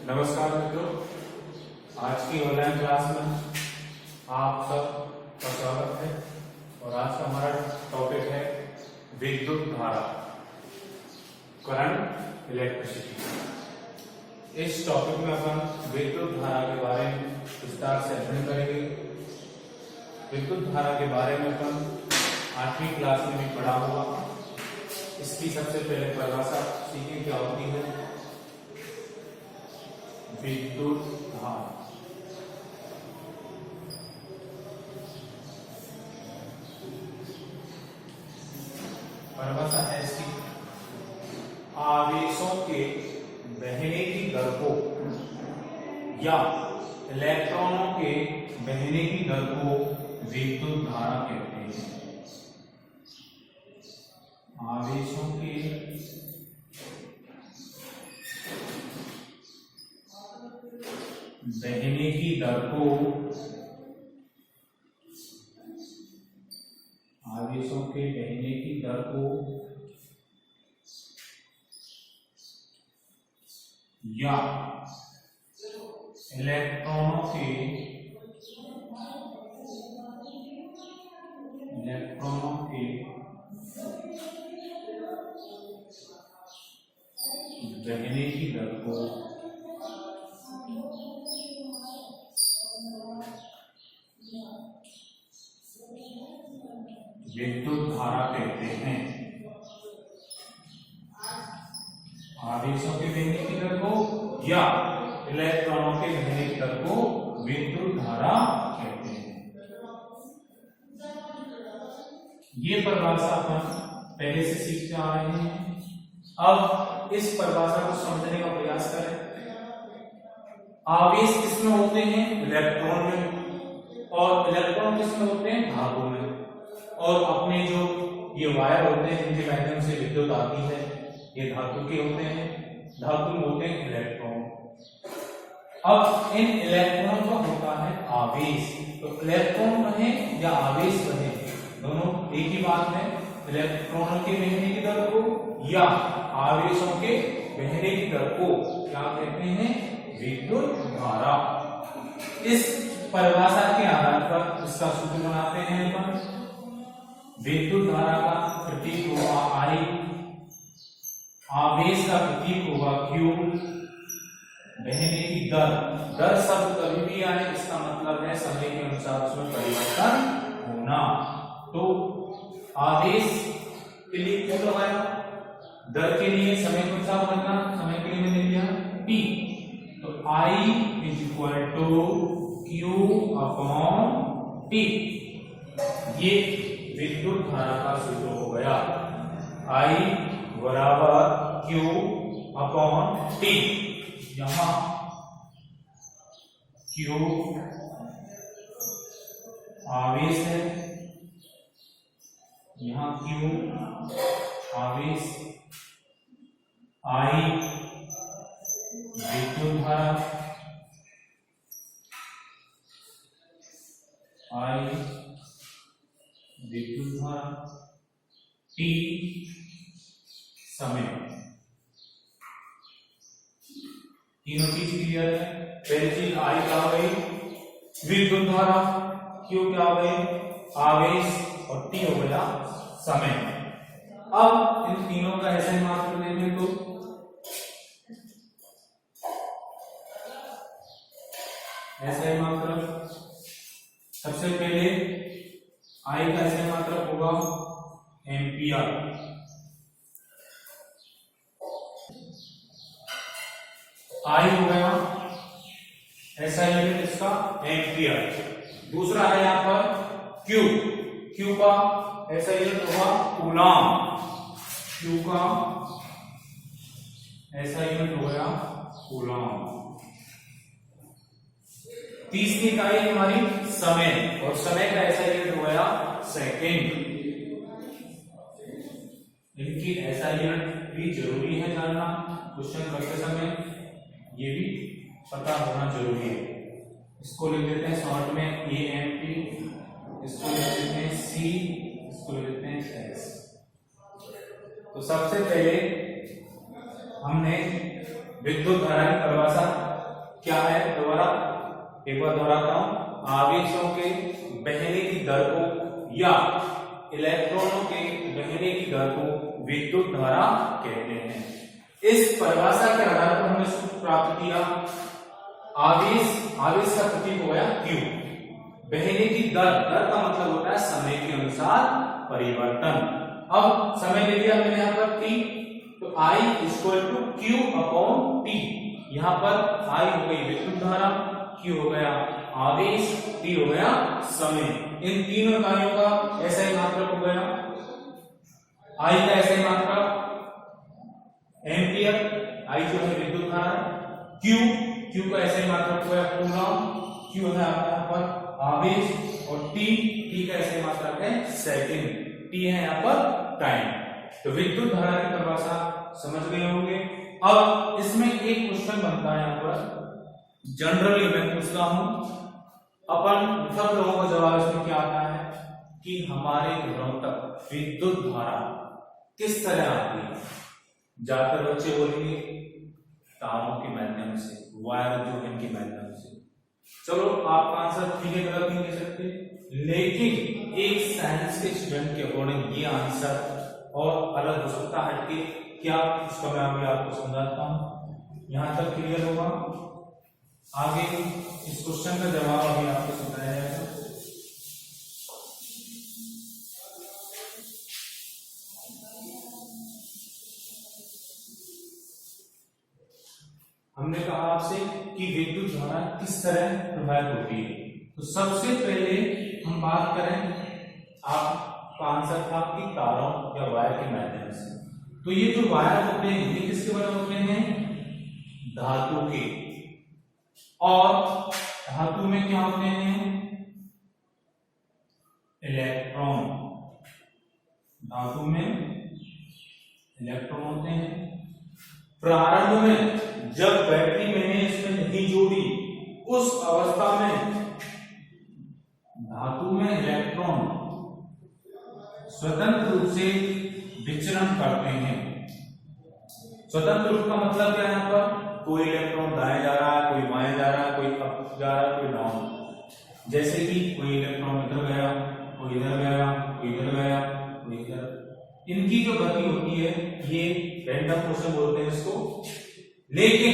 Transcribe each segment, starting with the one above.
नमस्कार मित्रों, आज की ऑनलाइन क्लास में आप सबका स्वागत है। और आज का हमारा टॉपिक है विद्युत धारा, करंट, इलेक्ट्रिसिटी। इस टॉपिक में अपन विद्युत धारा के बारे में विस्तार से अध्ययन करेंगे। विद्युत धारा के बारे में अपन 8वीं क्लास में भी पढ़ा हुआ। इसकी सबसे पहले परिभाषा सीखें क्या होती है। विद्युत धारा परिभाषा है इसकी, आवेशों के बहने की दर को या इलेक्ट्रॉनों के बहने की दर को विद्युत धारा कहते हैं। आवेशों के बहने की दर को आवेशों के बहने की दर को या इलेक्ट्रॉनों के बहने की दर को विद्युत धारा कहते हैं। आवेशों के बहने की दर को या इलेक्ट्रॉनों के बहने की दर को विद्युत धारा कहते हैं। ये परिभाषा अपन पहले से सीखते आ रहे हैं। अब इस परिभाषा को समझने का प्रयास करें। आवेश किसमें होते हैं? इलेक्ट्रॉन में। और इलेक्ट्रॉन किसमें होते हैं? धातु में। और अपने जो ये वायर होते हैं जिनके माध्यम से विद्युत आती है, ये धातु के होते हैं। धातु में होते हैं इलेक्ट्रॉन। अब इन इलेक्ट्रॉन का होता है आवेश। तो इलेक्ट्रॉन कहे या आवेश कहे, दोनों एक ही बात है। इलेक्ट्रॉनों के बहने की दर को या आवेशों के बहने की दर को क्या कहते हैं? विद्युत धारा। इस परिभाषा के आधार पर इसका सूत्र बनाते हैं अपन। विद्युत धारा का प्रतीक होगा I, आवेश का प्रतीक होगा Q, बहने की दर शब्द कभी भी आए इसका मतलब है समय के अनुसार उसमें परिवर्तन होना। तो आवेश के लिए Q लगाया, दर के लिए समय के अनुसार बदलना, समय के लिए मैंने लिया T। तो I = Q/T। ये विद्युत धारा का सूत्र हो गया। I = Q/T। यहां Q आवेश है, यहां Q आवेश, I विद्युत धारा, I विद्युत धारा, T समय। तीनों चीज क्लियर है। पहली चीज I क्या हो गई? विद्युत धारा। Q क्या हो गई? आवेश। और T हो गया समय। अब इन तीनों का ऐसे मात्र देंगे तो ऐसा ही मात्र। सबसे पहले I का ऐसे मात्रक होगा एम्पियर। I हो गया ऐसा यूनिट इसका एम्पियर। दूसरा है यहां पर Q का ऐसा यूनिट होगा कूलम। Q का ऐसा यूनिट हो गया कूलम। तीसरी इकाई हमारी समय, और समय का ऐसा यूनिट हो गया सेकेंड। इनकी ऐसा यूनिट भी जरूरी है जानना, क्वेश्चन करते समय ये भी पता होना जरूरी है। इसको लिख देते हैं शॉर्ट में AMP, इसको लिख देते हैं C, इसको लिख देते हैं S। तो सबसे पहले हमने विद्युत धारा की परिभाषा क्या है, दोबारा एक बार दोहराता हूं, आवेशों के बहने की दर को या इलेक्ट्रॉनों के बहने की दर को विद्युत धारा कहते हैं। इस परिभाषा के आधार पर हमने सूत्र प्राप्त किया, आवेश का प्रतीक हो गया Q, बहने की दर का मतलब होता है समय के अनुसार परिवर्तन। अब समय ले लिया मैंने यहाँ पर T, तो I = Q/T। यहाँ पर I हो गई विद्युत धारा, Q हो गया आवेश, T हो गया समय। इन तीनों इकाइयों का ऐसा ही मात्रक हो गया, I का ऐसा ही मात्रक एम्पियर, I जो है विद्युत धारा, Q का ऐसा ही मात्रक हो गया कूलॉम, Q है यहाँ पर आवेश, और T का ऐसा ही मात्रक है सेकंड, T है यहाँ पर टाइम। तो विद्युत धारा की परिभाषा समझ गए होंगे। अब इसमें एक क्वेश्चन बनता है यहाँ पर, जनरली मैं पूछता हूं, अपन सब लोगों का जवाब इसमें क्या आता है कि हमारे घरों तक विद्युत धारा किस तरह आती है। ज्यादातर बच्चे बोलेंगे तारों के माध्यम से, वायर जो है इनके माध्यम से। चलो आपका आंसर ठीक है, गलत नहीं कह सकते, लेकिन एक साइंस के स्टूडेंट के अकॉर्डिंग ये आंसर और अलग हो सकता है कि क्या, इसको मैं अभी आपको समझाता हूं। यहां तक क्लियर होगा, आगे इस क्वेश्चन का जवाब अभी आपको समझाया जाएगा। हमने कहा आपसे कि विद्युत धारा किस तरह प्रभावित होती है। तो सबसे पहले हम बात करें, आपका आंसर था कि तारों या वायर के माध्यम से। तो ये जो वायर होते हैं ये किसके बने होते हैं, धातु के, और धातु में क्या होते हैं, इलेक्ट्रॉन, धातु में इलेक्ट्रॉन होते हैं। प्रारंभ में जब बैटरी मैंने इसमें नहीं जोड़ी, उस अवस्था में धातु में इलेक्ट्रॉन स्वतंत्र रूप से विचरण करते हैं। स्वतंत्र रूप का मतलब क्या है, यहाँ पर कोई इलेक्ट्रॉन दाएं जा रहा है, कोई बाएं जा रहा है, कोई अप जा रहा है, कोई डाउन। जैसे कि कोई इलेक्ट्रॉन इधर गया, कोई इधर गया, कोई इधर गया, कोई इधर। इनकी जो गति होती है ये रैंडम मोशन बोलते हैं इसको। लेकिन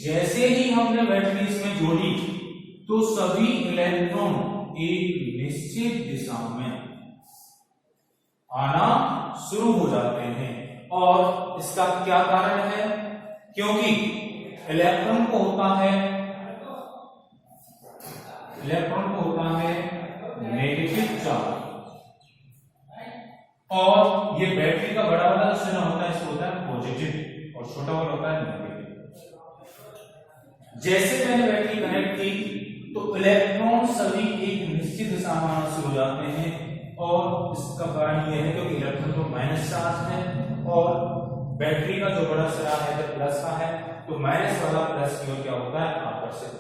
जैसे ही हमने बैटरी इसमें जोड़ी तो सभी इलेक्ट्रॉन एक निश्चित दिशा में आना शुरू हो जाते हैं। और इसका क्या कारण है, क्योंकि इलेक्ट्रॉन को होता है नेगेटिव चार्ज, और ये बैटरी का बड़ा वाला जो होता है इसको होता है पॉजिटिव, और छोटा वाला होता है नेगेटिव। जैसे मैंने बैटरी कनेक्ट की तो इलेक्ट्रॉन सभी एक निश्चित दिशा में आना शुरू हो जाते हैं, और इसका कारण यह है क्योंकि इलेक्ट्रॉन को माइनस चार्ज है, और बैटरी का जो बड़ा सिरा है जब प्लस का है तो माइनस वाला प्लस की ओर क्या होता है, आकर्षित।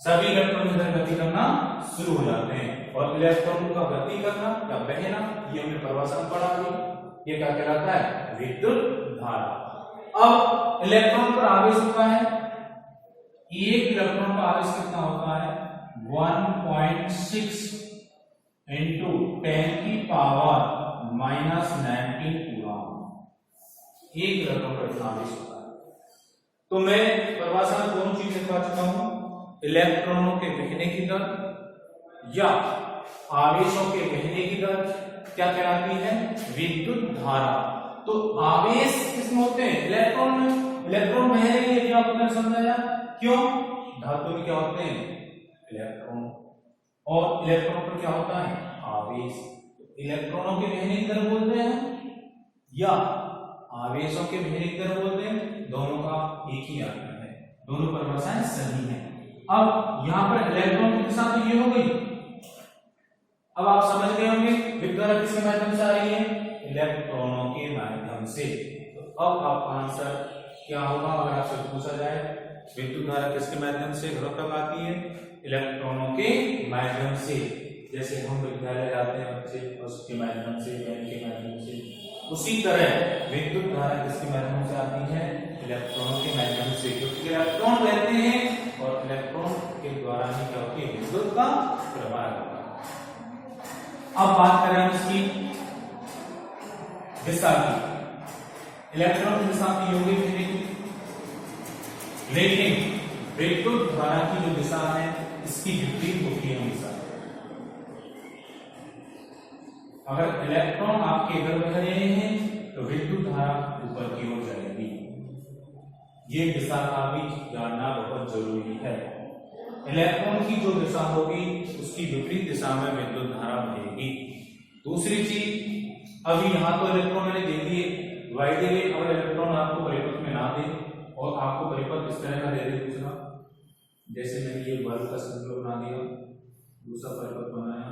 सभी इलेक्ट्रॉन इधर गति करना शुरू हो जाते हैं, और इलेक्ट्रॉन का गति करना या बहना ये हमने परिभाषा में पढ़ा थी, ये क्या कहलाता है, विद्युत धारा। अब इलेक्ट्रॉन पर आवेश होता है, एक इलेक्ट्रॉन का आवेश कितना होता है, 1.6 into 10 की पावर -19 कूलॉम, एक इलेक्ट्रॉन का आवेश होता है। तो मैं परिभाषा में दोनों चीजें लिखवा चुका हूं, इलेक्ट्रॉनों के बहने की दर या आवेशों के बहने की दर क्या कहलाती है, विद्युत धारा। तो आवेश किसमें होते हैं, इलेक्ट्रॉन में। इलेक्ट्रॉन बह रहे हैं, आपने समझाया क्यों, धातु में क्या होते हैं, इलेक्ट्रॉन, और इलेक्ट्रॉन पर क्या होता है, आवेश। इलेक्ट्रॉनों के बहने की दर बोलते हैं या आवेशों के बहने की दर बोलते हैं, दोनों का एक ही अर्थ है, दोनों परिभाषाएं सही हैं। अब यहां पर इलेक्ट्रॉन की दिशा तो ये हो गई, अब आप समझ गए होंगे विद्युत धारा किसके माध्यम से आ रही है, इलेक्ट्रॉनों के माध्यम से। तो अब आपका आंसर क्या होगा, अगर आपसे पूछा जाए विद्युत धारा किसके माध्यम से घरों तक आती है, इलेक्ट्रॉनों के माध्यम से। जैसे हम विद्यालय जाते हैं बच्चे, उसके माध्यम से, वैन के माध्यम से, उसी तरह विद्युत धारा किसके माध्यम से आती है, इलेक्ट्रॉनों के माध्यम से, क्योंकि इलेक्ट्रॉन रहते हैं और इलेक्ट्रॉन के द्वारा ही क्या होती है, विद्युत का प्रवाह होता है। अब बात करें हम इसकी दिशा की, इलेक्ट्रॉन की दिशा की होगी नेगेटिव, लेकिन विद्युत धारा की जो दिशा है इसकी विपरीत होती है हमेशा। अगर इलेक्ट्रॉन आपके इधर बह रहे हैं तो विद्युत धारा ऊपर की ओर जाएगी। ये दिशा का भी जानना बहुत जरूरी है। इलेक्ट्रॉन की जो दिशा होगी उसकी विपरीत दिशा में विद्युत धारा बहेगी। दूसरी चीज, अभी यहाँ तो इलेक्ट्रॉन मैंने दे दिए, वाई दे, अगर इलेक्ट्रॉन आपको परिपथ में ना दे और आपको परिपथ इस तरह का दे दे दूसरा, जैसे मैंने ये बल्ब का सिंबल बना दिया, दूसरा परिपथ बनाया,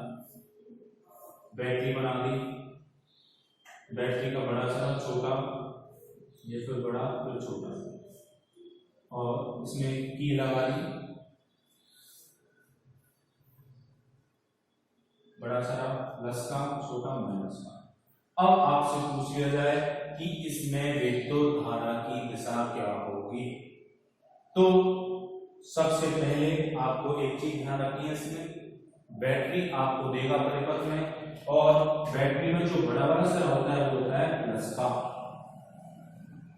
बैटरी बना दी, बैटरी का बड़ा सा छोटा, ये फिर बड़ा फिर छोटा, और इसमें की लगा दी, बड़ा सारा प्लस का, छोटा माइनस का। अब आपसे पूछ लिया जाए कि इसमें विद्युत धारा की दिशा क्या होगी, तो सबसे पहले आपको एक चीज ध्यान रखनी है, इसमें बैटरी आपको देगा परिपथ में, और बैटरी में जो बड़ा वाला सिरा होता है वो होता है प्लस का।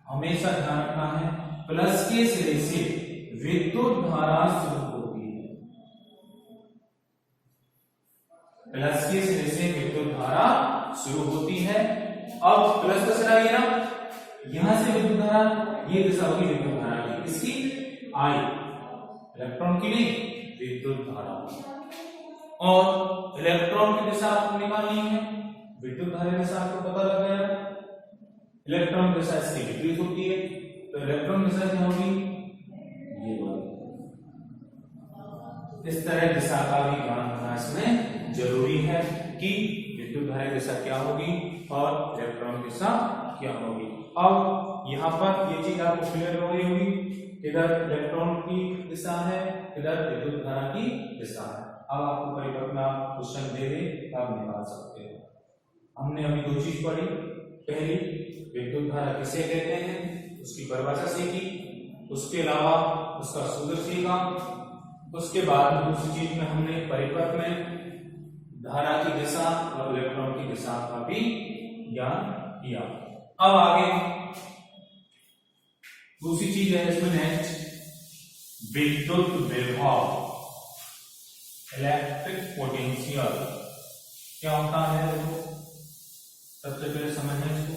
हमेशा ध्यान रखना है प्लस के सिरे से विद्युत धारा शुरू होती है, प्लस के सिरे से विद्युत धारा शुरू होती है। अब प्लस का सिरा ये ना, यहां से विद्युत धारा, ये दिशा होगी विद्युत धारा की, इसकी आई, इलेक्ट्रॉन की नहीं, विद्युत धारा। और इलेक्ट्रॉन की दिशा आपको निकालनी है, विद्युत धारा की दिशा आपको पता लग गया, इलेक्ट्रॉन की दिशा इसकी विपरीत होती है, तो इलेक्ट्रॉन की दिशा क्या होगी, ये वाली। इस तरह दिशा का भी ज्ञान होना इसमें जरूरी है कि विद्युत धारा की दिशा क्या होगी और इलेक्ट्रॉन की दिशा क्या होगी। अब यहाँ पर ये चीज आपको क्लियर हो गई होगी, इधर इलेक्ट्रॉन की दिशा है, इधर विद्युत धारा की दिशा है। अब आपको परिपथ में आप क्वेश्चन दे दे आप निकाल सकते हो। हमने अभी दो चीज पढ़ी, पहली विद्युत धारा किसे कहते हैं उसकी परिभाषा सीखी, उसके अलावा उसका सूत्र सीखा, उसके बाद दूसरी चीज में हमने परिपथ में धारा की दिशा और इलेक्ट्रॉन की दिशा का भी ज्ञान किया। अब आगे दूसरी चीज है इसमें नेक्स्ट, विद्युत विभव, इलेक्ट्रिक पोटेंशियल क्या होता है, देखो सबसे पहले समझना इसको।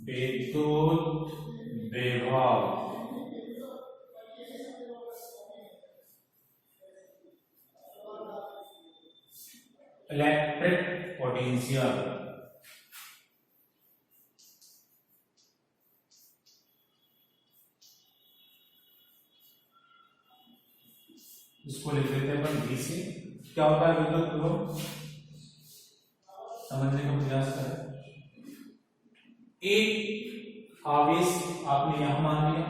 विद्युत विभव इलेक्ट्रिक पोटेंशियल, इसको लिख देते हैं अपन डी से। क्या होता है विद्युत विभव, समझने का प्रयास करें। एक आवेश आपने यहां मान लिया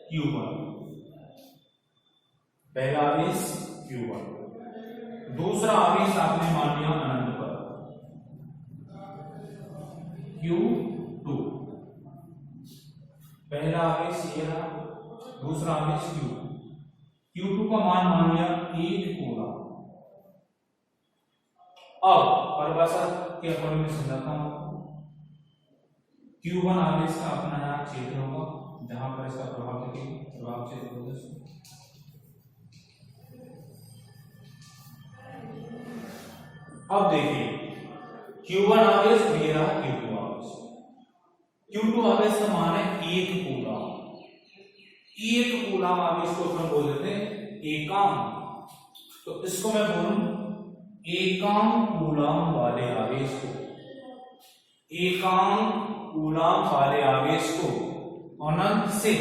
Q1, पहला आवेश Q1, दूसरा आवेश आपने मान लिया अनंत पर Q2, पहला आवेश ये रहा, दूसरा आवेश Q2 का मान लिया 1 कूलम। अब परिभाषा के अकॉर्डिंग में समझाता हूं, Q1 आवेश का अपना यहाँ क्षेत्र होगा जहां पर इसका प्रभाव देखेंगे, प्रभाव क्षेत्र होगा। अब देखिए Q1 आवेश, ये रहा Q2 आवेश। Q2 आवेश का मान है 1 कूलम। 1 कूलम आवेश को हम बोल देते हैं एकाम, तो इसको मैं बोलूं एकाम कूलम वाले आवेश को, एकाम कूलम वाले आवेश को अनंत से,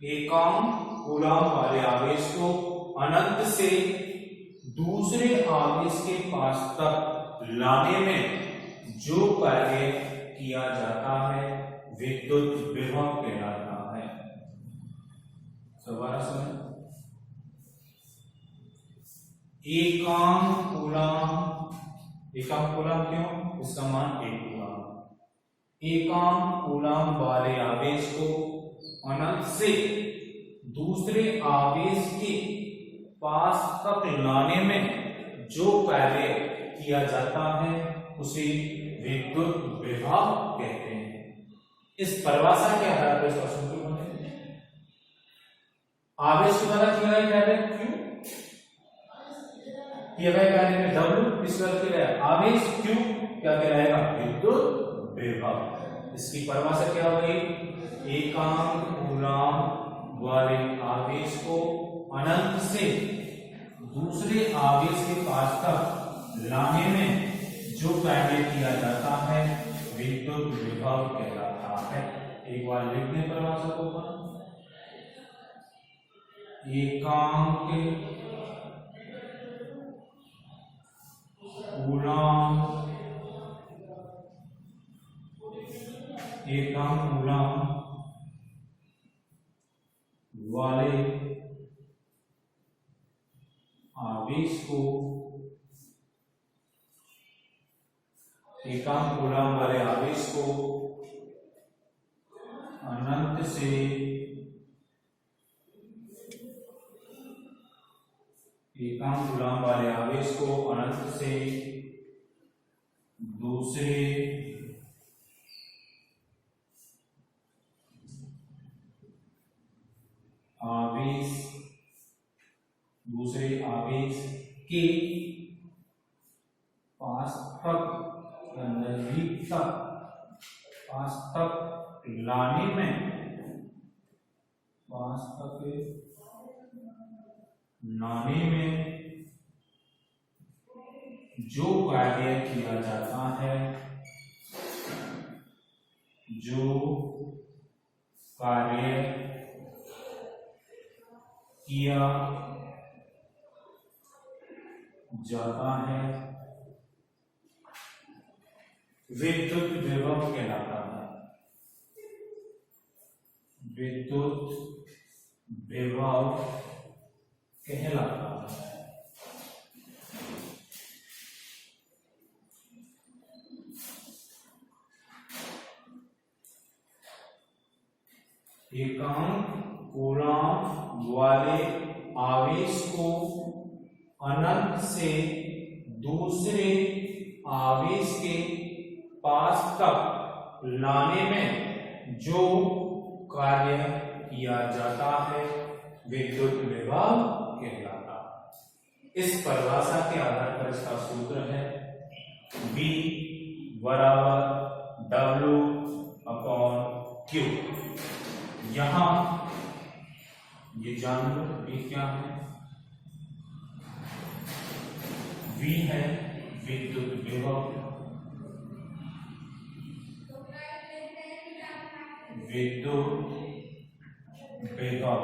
एकाम कूलम वाले आवेश को अनंत से दूसरे आवेश के पास तक लाने में जो कार्य किया जाता है विद्युत विभव कहलाता है। दोबारा सुनो, एकाम कूलम एकांक कूलम क्यों? इसका मान 1 कूलम। एकांक कूलम वाले आवेश को अनंत से दूसरे आवेश के पास तक लाने में जो कार्य किया जाता है उसे विद्युत विभव कहते हैं। इस परिभाषा के आधार पर इसका सूत्र बने। आवेश के द्वारा किया गया कार्य Q, किया गया कार्य में W, इस द्वारा किया गया आवेश Q क्या कहलाएगा? विद्युत विभव। इसकी परिभाषा क्या हो गई? एकांक कूलम वाले आवेश को अनंत से दूसरे आवेश के पास तक लाने में जो कार्य किया जाता है विद्युत विभव कहलाता है। एक बार लिख दें परिभाषा को। एकांक कूलम, एकांक कूलम वाले आवेश को, एकांक कूलम वाले आवेश को अनंत से एकांक कूलम वाले आवेश को अनंत से दूसरे आवेश के पास तक लाने में जो कार्य किया जाता है, विद्युत विभव कहलाता है। विद्युत विभव कहलाता है। एकांक कूलम वाले आवेश को अनंत से दूसरे आवेश के पास तक लाने में जो कार्य किया जाता है विद्युत विभव कहलाता है। इस परिभाषा के आधार पर इसका सूत्र है V बराबर W/Q। यहां ये जान लो V क्या है। V है विद्युत विभव, विद्युत विभव।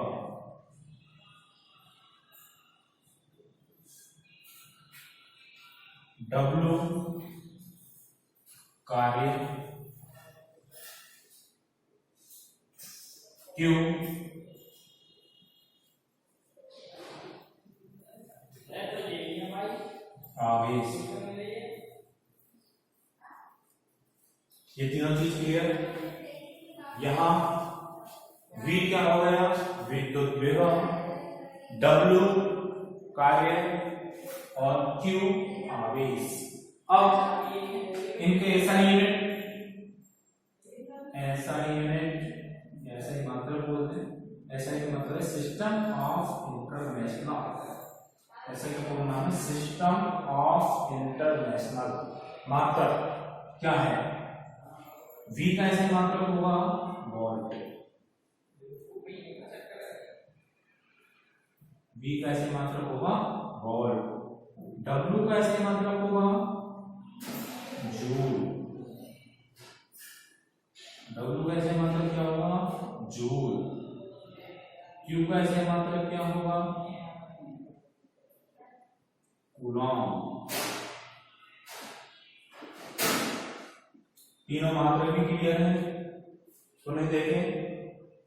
W कार्य, Q आवेश। ये तीनों चीज क्लियर। यहां V क्या हो गया? विद्युत विभव, W कार्य और Q आवेश। अब इनके SI यूनिट, ऐसा ही मात्रा बोलते हैं। SI का मतलब है सिस्टम ऑफ इंटरनेशनल। SI का पूरा नाम है सिस्टम ऑफ इंटरनेशनल। मात्रा क्या है? V का SI मात्रा होगा वोल्ट। V का SI मात्रा होगा वोल्ट। W का SI मात्रा होगा जूल। W का SI मात्रा क्या होगा? जूल। Q का SI मात्रा क्या होगा? कूलम। तीनों मात्रा भी क्लियर है। सुने देखें,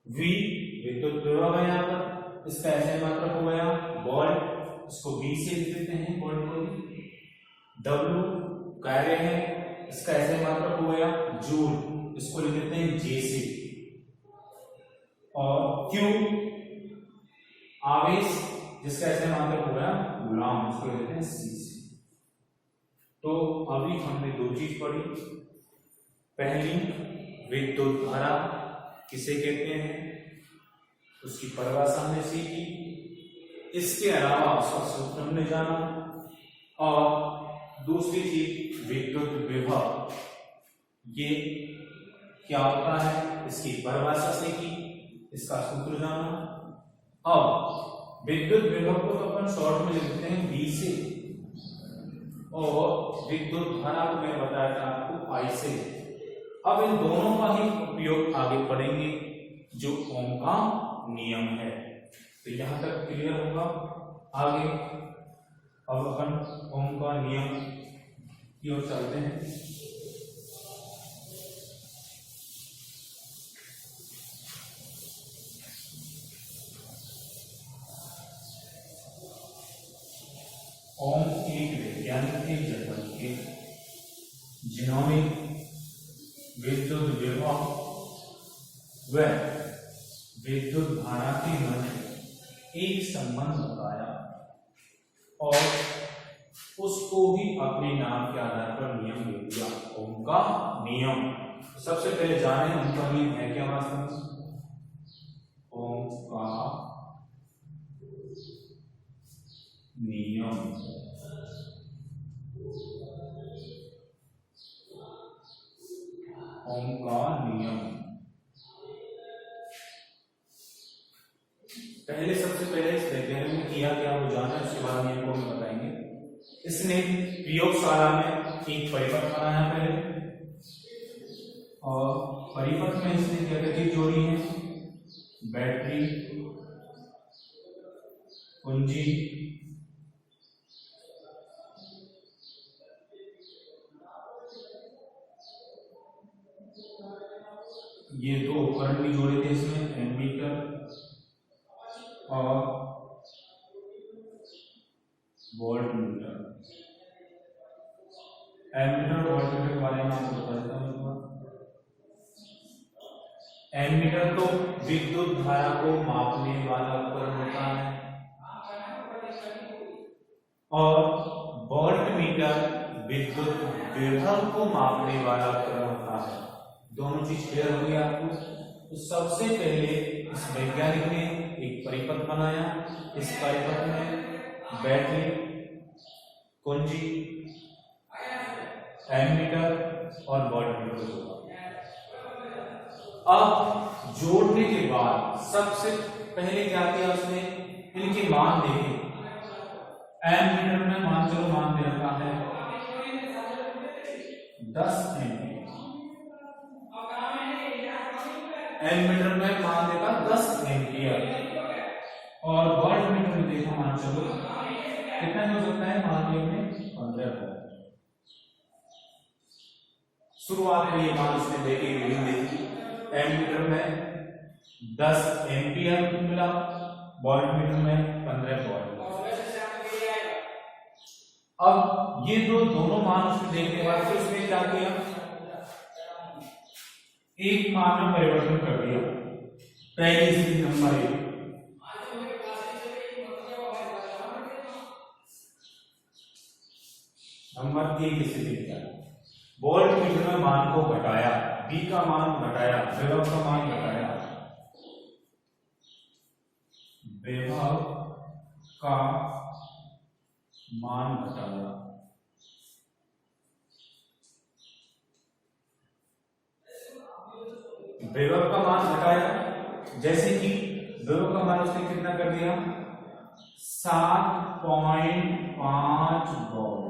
V विद्युत विभव है यहाँ पर, इसका SI मात्रा हो गया वोल्ट, इसको V से लिख देते हैं वोल्ट को। W कार्य है, इसका ऐसे मात्रक हो गया जूल, इसको लिख देते हैं जे से। और क्यू आवेश, जिसका ऐसे मात्रक हो गया गुलाम, इसको लिख देते हैं सी से। तो अभी हमने दो चीज पढ़ी। पहली, विद्युत धारा किसे कहते हैं, उसकी परिभाषा हमने सीखी। इसके अलावा उसका सूत्र हमने जाना। और दूसरी चीज, विद्युत विभव ये क्या होता है, इसकी परिभाषा सीखी, इसका सूत्र जाना। अब विद्युत विभव को तो अपन शॉर्ट में लिखते हैं V से, और विद्युत धारा को मैं बताया था आपको I से। अब इन दोनों का ही उपयोग आगे पढ़ेंगे, जो ओम का नियम है। तो यहां तक क्लियर होगा। आगे अब अपन ओम का नियम की ओर चलते हैं। ओम एक वैज्ञानिक थे जर्मन के, जिन्होंने विद्युत विभव व विद्युत धारा के मध्य एक संबंध बताया और उसको ही अपने नाम के आधार पर नियम दे दिया, ओम का नियम। सबसे पहले जाने ओम का नियम है क्या वास्तव में। ओम का नियम ओम का नियम, पहले सबसे पहले इस वैज्ञानिक ने किया क्या वो जाना, उसके बाद नियम को हम बताएंगे। इसने प्रयोगशाला में एक परिपथ बनाया पहले, और परिपथ में इसने क्या क्या चीज जोड़ी है, बैटरी, कुंजी, ये दो उपकरण भी जोड़े थे इसमें, एमीटर और वोल्टमीटर। एमीटर वोल्टमीटर के बारे में आपको बता देता हूं। एमीटर तो विद्युत धारा को मापने वाला उपकरण होता है, और वोल्टमीटर विद्युत विभव को मापने वाला उपकरण होता है। दोनों चीज क्लियर हो गई आपको। तो सबसे पहले इस वैज्ञानिक ने एक परिपथ बनाया, इस परिपथ में बैटरी, कुंजी, एमीटर और वोल्टमीटर जोड़ा। अब जोड़ने के बाद सबसे पहले क्या किया उसने, इनके मान देखे। एमीटर में मान चलो मान दे रखा है 10 एम्पीयर, एमीटर में मान देगा 10 एम्पीयर, और वोल्टमीटर में देखो मान चलो कितना हो सकता है, मान लिया हमने 15 वोल्ट। शुरुआत में ये मान उसने देखे, रीडिंग देखी, एमीटर में 10 एम्पीयर मिला, वोल्टमीटर में 15 वोल्ट। अब ये दोनों मान उसने देखने के बाद फिर उसने क्या किया, एक मान में परिवर्तन कर दिया। पहली स्थिति नंबर 1, नंबर 1 स्थिति क्या, वोल्टमीटर में मान को घटाया, V का मान घटाया, विभव का मान घटाया, विभव का मान घटाया, विभव का मान घटाया। जैसे कि विभव का मान उसने कितना कर दिया, 7.5 वोल्ट।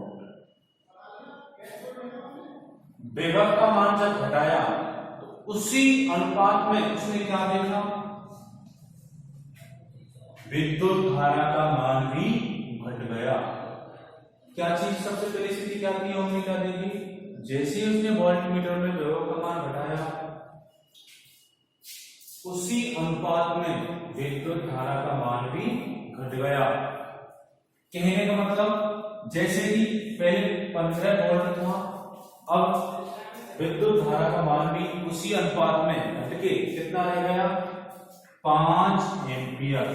विभव का मान जब घटाया तो उसी अनुपात में उसने क्या देखा, विद्युत धारा का मान भी घट गया। क्या चीज सबसे पहली स्थिति क्या थी, हमने क्या देखी, जैसे ही उसने वोल्टमीटर में विभव का मान घटाया उसी अनुपात में विद्युत धारा का मान भी घट गया। कहने का मतलब जैसे ही पहले 15 वोल्ट था, अब विद्युत धारा का मान भी उसी अनुपात में घट के कितना रह गया 5 एम्पियर।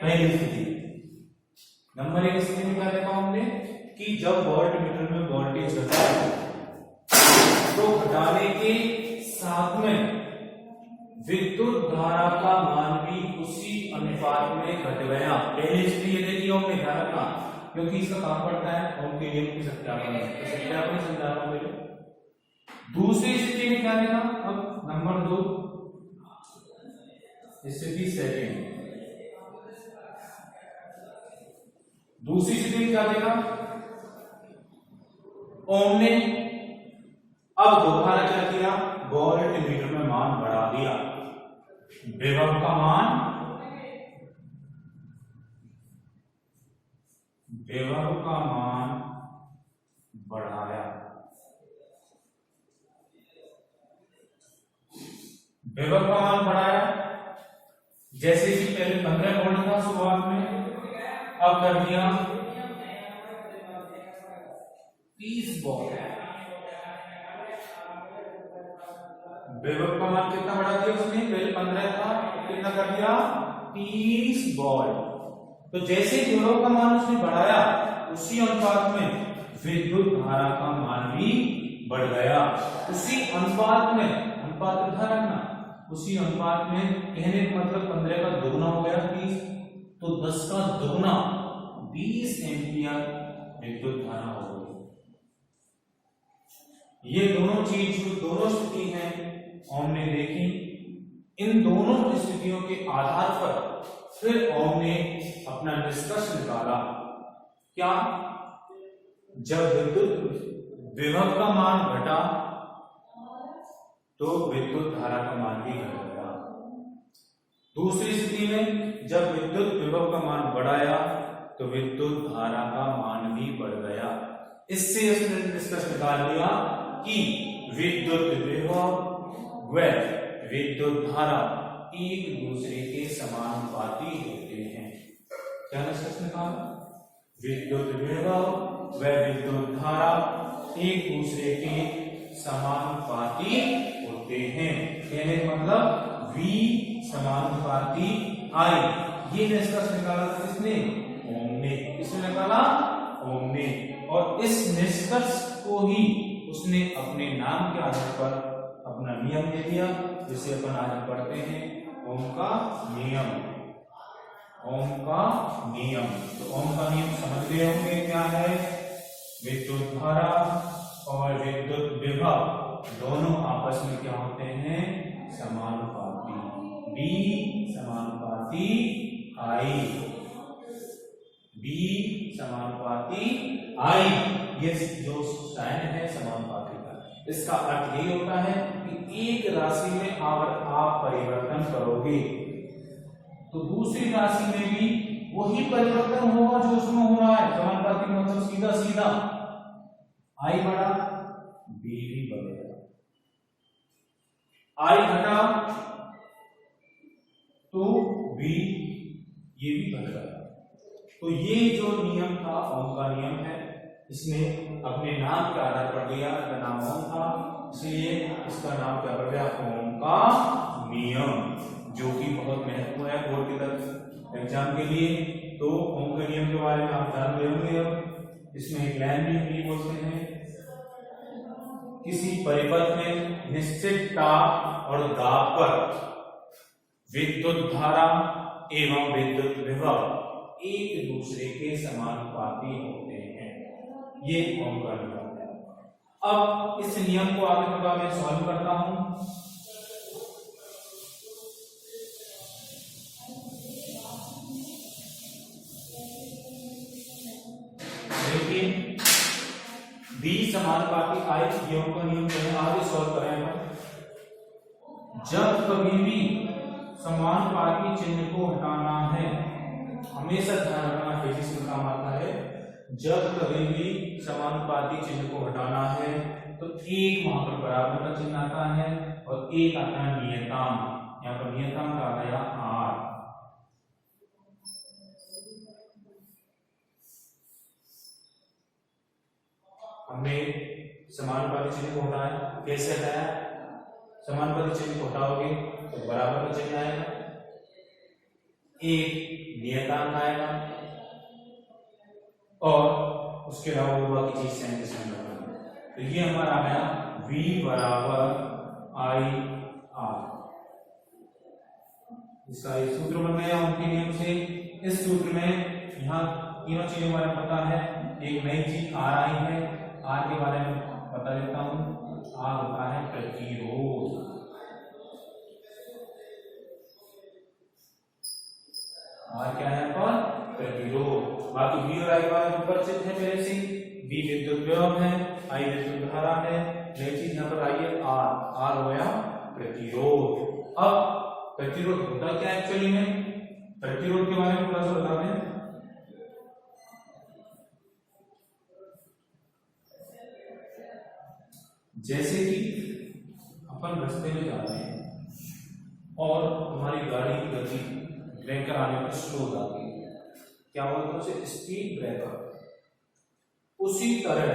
पहली स्थिति। नंबर 1 स्थिति में क्या देखा हमने कि जब वोल्ट मीटर में वोल्टेज घटा तो घटाने के साथ में विद्युत धारा का मान भी उसी अनुपात में घट गया। पहली स्थिति ये देखिए ओम में ध्यान रखना, क्योंकि इसका काम पड़ता है ओम के नियम की सत्यापन। तो सत्यापन समझा रहा हूं पहले। दूसरी स्थिति में क्या देखा, अब नंबर 2 स्थिति सेकंड। दूसरी स्थिति में क्या देखा, ओम ने अब दोबारा क्या किया, वोल्ट मीटर में मान बढ़ा दिया, विभव का मान बढ़ाया। विभव का मान बढ़ाया, जैसे कि पहले 15 वोल्ट था शुरुआत में, अब कर दिया 30 वोल्ट। विभव का मान कितना बढ़ा दिया उसने, पहले 15 था, कितना कर दिया 30 वोल्ट। तो जैसे विभव का मान उसने बढ़ाया उसी अनुपात में विद्युत धारा का मान भी बढ़ गया। उसी अनुपात में, अनुपात ध्यान रखना, उसी अनुपात में कहने का मतलब 15 का दोगुना हो गया 30, तो 10 का दोगुना 20 एम्पियर विद्युत धारा हो गई। ये दोनों चीज जो दोनों स्थिति हैं हमने देखी। इन दोनों स्थितियों के आधार पर फिर ओम ने अपना निष्कर्ष निकाला। क्या, जब विद्युत विभव का मान घटा तो विद्युत धारा का मान भी घट गया। दूसरी स्थिति में जब विद्युत विभव का मान बढ़ाया तो विद्युत धारा का मान भी बढ़ गया। इससे उसने निष्कर्ष निकाल लिया कि विद्युत विभव व विद्युत धारा एक दूसरे के समानुपाती होते हैं। क्या निष्कर्ष निकाला, विद्युत विभव व विद्युत धारा एक दूसरे के समानुपाती होते हैं। कहने का मतलब V समानुपाती I। ये निष्कर्ष निकाला किसने, ओम ने। किसने निकाला, ओम ने। और इस निष्कर्ष को ही उसने अपने नाम के आधार पर अपना नियम दे दिया, जिसे अपन आज पढ़ते हैं ओम का नियम। ओम का नियम, तो ओम का नियम समझ गए होंगे क्या है, विद्युत धारा और विद्युत विभव दोनों आपस में क्या होते हैं, समानुपाती। B समानुपाती I, B समानुपाती I। ये जो साइन है समानुपाती का, इसका अर्थ यही होता है कि एक राशि में आप परिवर्तन करोगे तो दूसरी राशि में भी वही परिवर्तन होगा जो उसमें हो रहा है। समानुपाती मतलब सीधा सीधा I बढ़ा B भी बढ़ेगा, I घटा तो B ये भी बढ़ गया। तो ये जो नियम था ओम का नियम है, इसने अपने नाम के आधार पर दिया, इसका नाम ओम था, इसलिए इसका नाम क्या पड़ गया, ओम का नियम, जो कि बहुत महत्वपूर्ण है बोर्ड की तरफ एग्जाम के लिए। तो ओम के नियम के बारे में आप जान गए होंगे। अब इसमें एक लाइन भी बोलते हैं, किसी परिपथ में निश्चित ताप और दाब पर विद्युत धारा एवं विद्युत विभव एक दूसरे के समानुपाती होते हैं। ये ओम का नियम है। अब इस नियम को आगे होगा मैं सॉल्व करता हूं। देखिए B समानुपाती I, ये ओम का नियम है। आगे सॉल्व करेंगे। जब कभी भी समानुपाती चिन्ह को हटाना है, हमेशा ध्यान रखना, फिजिक्स में काम आता है, जब कभी भी समानुपाती चिन्ह को हटाना है तो एक वहां पर बराबर का चिन्ह आता है और एक आता है नियतांक। यहाँ पर नियतांक आ गया R। हमने समानुपाती चिन्ह को हटाया, कैसे हटाया? समानुपाती चिन्ह को हटाओगे तो बराबर का चिन्ह आएगा, एक नियतांक आएगा और उसके अलावा वो बाकी चीज सेम के सेम रहेगा। तो ये हमारा आ गया V बराबर आई आर। इसका एक सूत्र बन गया उनके नियम से। इस सूत्र में यहाँ तीनों चीजों के बारे में पता है, एक नई चीज आर आई है, आर के बारे में बता देता हूं। आर होता है प्रतिरोध, आर क्या है पर प्रतिरोध। बाकी V और I के बारे में परिचित है पहले से। V विद्युत विभव है, I विद्युत धारा है, नई चीज यहाँ पर आई है आर हो गया प्रतिरोध। अब प्रतिरोध होता क्या है एक्चुअली में? प्रतिरोध के बारे में थोड़ा सा बता दें। जैसे कि अपन रास्ते में जा रहे हैं और हमारी गाड़ी की गति ब्रेकर आने पर स्लो हो जाती है, क्या बोलते हैं उसे? Speed breaker. उसी तरह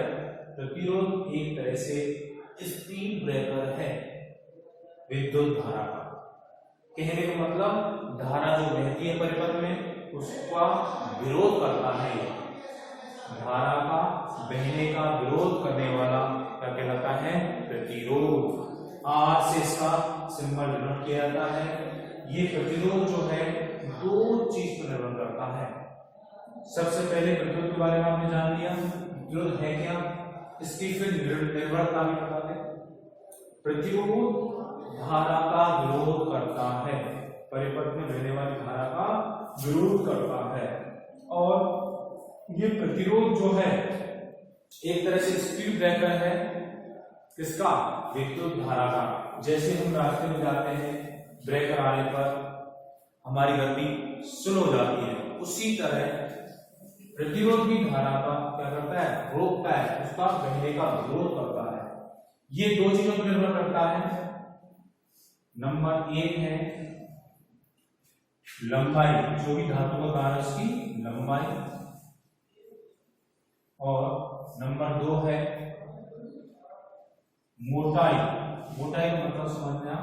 प्रतिरोध एक तरह से स्पीड ब्रेकर है विद्युत धारा का। कहने का मतलब धारा जो बहती है परिपथ में उसका विरोध करता है। धारा का बहने का विरोध करने वाला क्या कहलाता है? प्रतिरोध। आर से इसका सिंबल डिनोट किया जाता है। ये प्रतिरोध जो है दो चीज पर निर्भर करता है। सबसे पहले प्रतिरोध के बारे में आपने जान लिया, प्रतिरोध है क्या, इसकी फिर निर्भरता भी बता दें। प्रतिरोध धारा का विरोध करता है, परिपथ में बहने वाली धारा का विरोध करता है। और ये प्रतिरोध जो है एक तरह से स्पीड ब्रेकर है किसका? विद्युत धारा का। जैसे हम रास्ते में जाते हैं, ब्रेकर आने पर हमारी गति स्लो हो जाती है, उसी तरह प्रतिरोध भी धारा का क्या करता है? रोकता है, उसका बहने का विरोध करता है। ये दो चीजों पर निर्भर करता है। नंबर एक है लंबाई, जो भी धातु का कार्य उसकी लंबाई, और नंबर दो है मोटाई। मोटाई का मतलब समझना,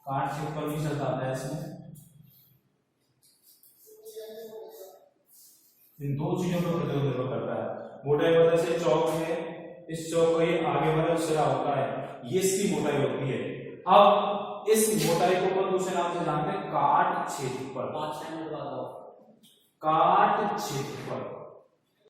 काट से ऊपर भी चलता है इसमें। इन दो चीजों पर प्रतिरोध निर्भर करता है। मोटाई वजह से चौक है, इस चौक का ये आगे वाला सिरा होता है, ये इसकी मोटाई होती है। अब इस मोटाई को अपन दूसरे नाम से जानते हैं काट क्षेत्रफल। काट क्षेत्रफल